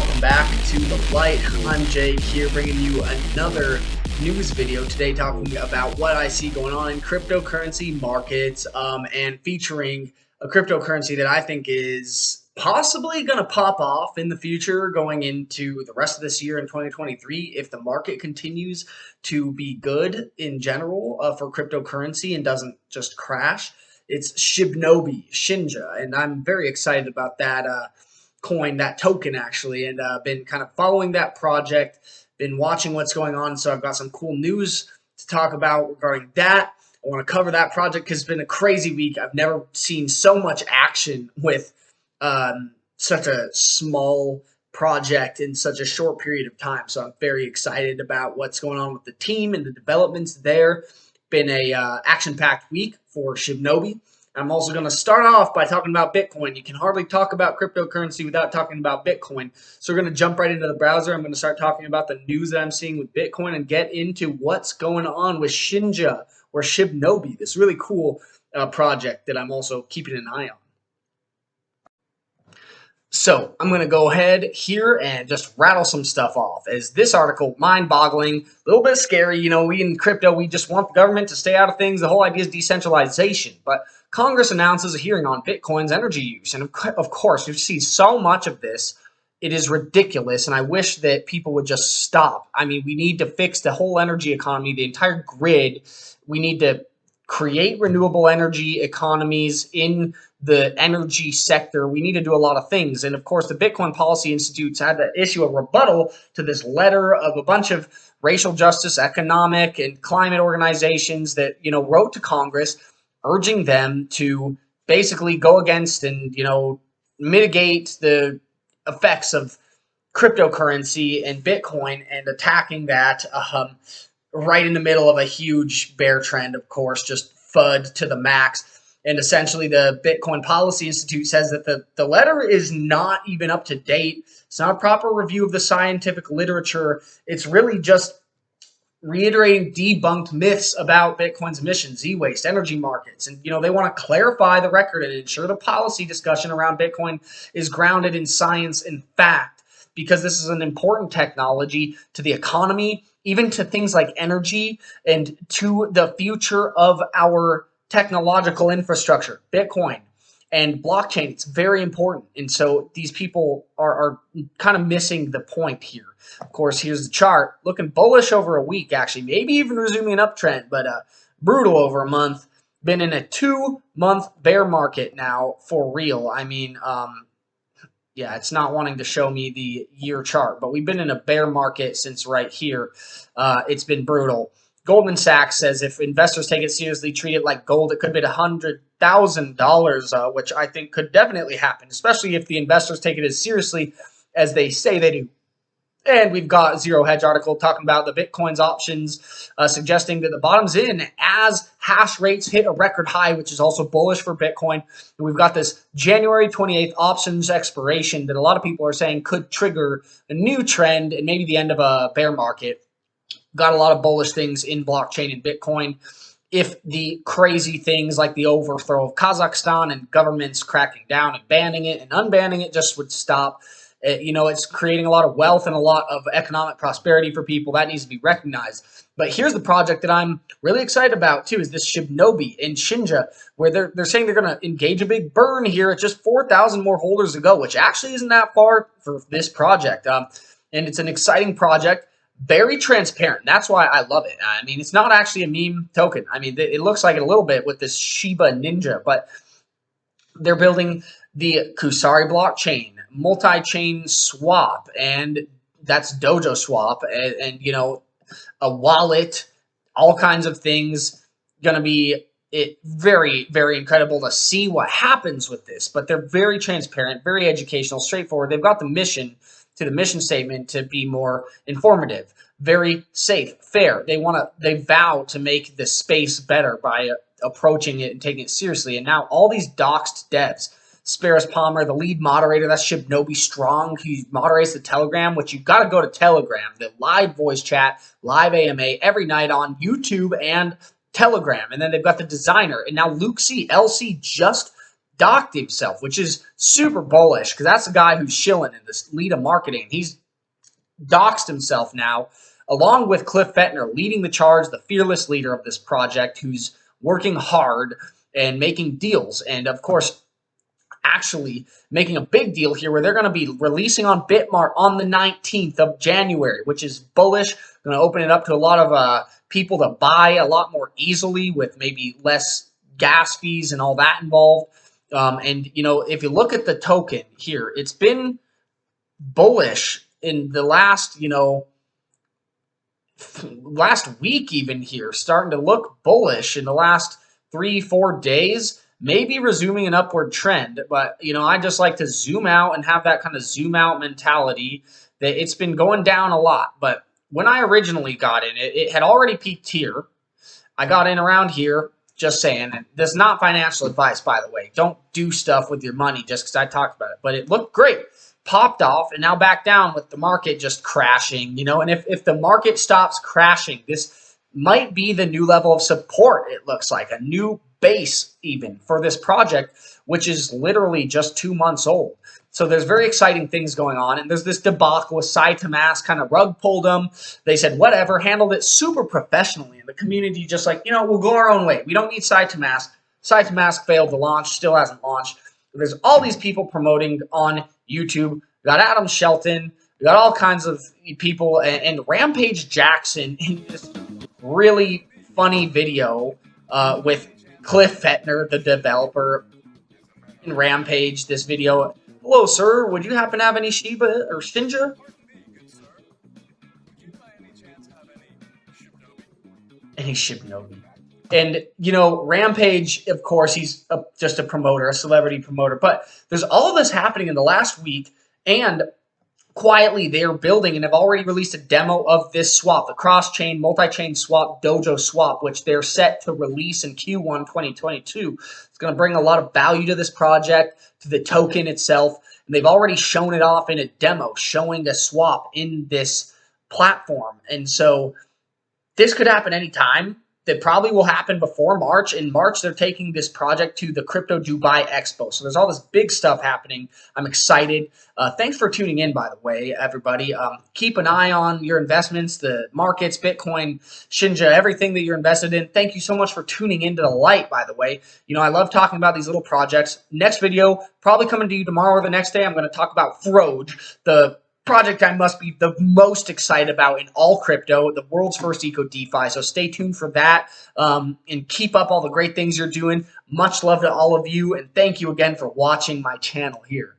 welcome back to The Light. I'm Jake here bringing you another news video today talking about what I see going on in cryptocurrency markets and featuring a cryptocurrency that I think is possibly going to pop off in the future going into the rest of this year in 2023 if the market continues to be good in general for cryptocurrency and doesn't just crash. It's Shibnobi, SHINJA, and I'm very excited about that coin, that token actually, and been kind of following that project, been watching what's going on. So I've got some cool news to talk about regarding that. I want to cover that project because it's been a crazy week. I've never seen so much action with such a small project in such a short period of time. So I'm very excited about what's going on with the team and the developments there. Been a action-packed week for Shibnobi. I'm also going to start off by talking about Bitcoin. You can hardly talk about cryptocurrency without talking about Bitcoin. So we're going to jump right into the browser. I'm going to start talking about the news that I'm seeing with Bitcoin and get into what's going on with SHINJA or Shibnobi, this really cool project that I'm also keeping an eye on. So I'm going to go ahead here and just rattle some stuff off. As this article, mind-boggling, a little bit scary. You know, we in crypto, we just want the government to stay out of things. The whole idea is decentralization. But Congress announces a hearing on Bitcoin's energy use. And of course, you see so much of this. It is ridiculous. And I wish that people would just stop. I mean, we need to fix the whole energy economy, the entire grid. We need to create renewable energy economies in the energy sector. We need to do a lot of things. And of course, the Bitcoin Policy Institute's had to issue a rebuttal to this letter of a bunch of racial justice, economic, and climate organizations that, you know, wrote to Congress urging them to basically go against and, you know, mitigate the effects of cryptocurrency and Bitcoin and attacking that right in the middle of a huge bear trend, of course, just FUD to the max. And essentially, the Bitcoin Policy Institute says that the letter is not even up to date. It's not a proper review of the scientific literature. It's really just reiterating debunked myths about Bitcoin's emissions, e-waste, energy markets. And, you know, they want to clarify the record and ensure the policy discussion around Bitcoin is grounded in science and fact, because this is an important technology to the economy, even to things like energy and to the future of our technological infrastructure, Bitcoin and blockchain. It's very important. And so these people are kind of missing the point here. Of course, here's the chart looking bullish over a week, actually, maybe even resuming an uptrend, but brutal over a month. Been in a 2-month bear market now for real. I mean, yeah, it's not wanting to show me the year chart, but we've been in a bear market since right here. It's been brutal. Goldman Sachs says if investors take it seriously, treat it like gold, it could be $100,000, which I think could definitely happen, especially if the investors take it as seriously as they say they do. And we've got Zero Hedge article talking about the Bitcoin's options, suggesting that the bottom's in as hash rates hit a record high, which is also bullish for Bitcoin. And we've got this January 28th options expiration that a lot of people are saying could trigger a new trend and maybe the end of a bear market. Got a lot of bullish things in blockchain and Bitcoin. If the crazy things like the overthrow of Kazakhstan and governments cracking down and banning it and unbanning it just would stop, you know, it's creating a lot of wealth and a lot of economic prosperity for people. That needs to be recognized. But here's the project that I'm really excited about, too, is this Shibnobi in SHINJA, where they're saying they're going to engage a big burn here at just 4,000 more holders to go, which actually isn't that far for this project. And it's an exciting project. Very transparent. That's why I love it. I mean, it's not actually a meme token. I mean, it looks like it a little bit with this Shiba Ninja, but they're building the Kusari blockchain, multi-chain swap, and that's Dojo swap, and you know, a wallet, all kinds of things. Going to be very, very incredible to see what happens with this, but they're very transparent, very educational, straightforward. They've got the mission statement to be more informative, very safe, fair. They vow to make the space better by approaching it and taking it seriously. And now all these doxed devs, Sparrows Palmer, the lead moderator, that's Shibnobi Strong. He moderates the Telegram, which you've got to go to Telegram, the live voice chat, live AMA every night on YouTube and Telegram. And then they've got the designer. And now Luke C. LC just docked himself, which is super bullish because that's the guy who's shilling in this lead of marketing. He's doxed himself now, along with Cliff Fettner, leading the charge, the fearless leader of this project, who's working hard and making deals. And of course, actually making a big deal here where they're going to be releasing on Bitmart on the 19th of January, which is bullish. Going to open it up to a lot of people to buy a lot more easily with maybe less gas fees and all that involved. And, you know, if you look at the token here, it's been bullish in the last, you know, last week even here, starting to look bullish in the last 3-4 days, maybe resuming an upward trend. But, you know, I just like to zoom out and have that kind of zoom out mentality that it's been going down a lot. But when I originally got in, it had already peaked here. I got in around here, just saying. And this is not financial advice, by the way. Don't do stuff with your money just because I talked about it. But it looked great. Popped off and now back down with the market just crashing, you know. And if the market stops crashing, this might be the new level of support. It looks like a new base even for this project, which is literally just 2 months old. So there's very exciting things going on. And there's this debacle with SciTamask kind of rug pulled them. They said, whatever, handled it super professionally. And the community just like, you know, we'll go our own way. We don't need SciTamask. SciTamask failed to launch, still hasn't launched. There's all these people promoting on YouTube. We got Adam Shelton. We got all kinds of people. And Rampage Jackson in this really funny video with Cliff Fettner, the developer in Rampage. This video. Hello, sir. Would you happen to have any Shiba or Shinja? Any Shibnobi. And, you know, Rampage, of course, he's just a promoter, a celebrity promoter. But there's all of this happening in the last week. And quietly, they're building and have already released a demo of this swap, the cross-chain, multi-chain swap, dojo swap, which they're set to release in Q1 2022. It's going to bring a lot of value to this project, to the token itself. And they've already shown it off in a demo, showing the swap in this platform. And so this could happen anytime. That probably will happen before March. In March, they're taking this project to the Crypto Dubai Expo. So there's all this big stuff happening. I'm excited. Thanks for tuning in, by the way, everybody. Keep an eye on your investments, the markets, Bitcoin, Shinja, everything that you're invested in. Thank you so much for tuning into the light, by the way. You know, I love talking about these little projects. Next video, probably coming to you tomorrow or the next day, I'm going to talk about Froj, the project I must be the most excited about in all crypto, the world's first eco DeFi. So stay tuned for that and keep up all the great things you're doing. Much love to all of you, and thank you again for watching my channel here.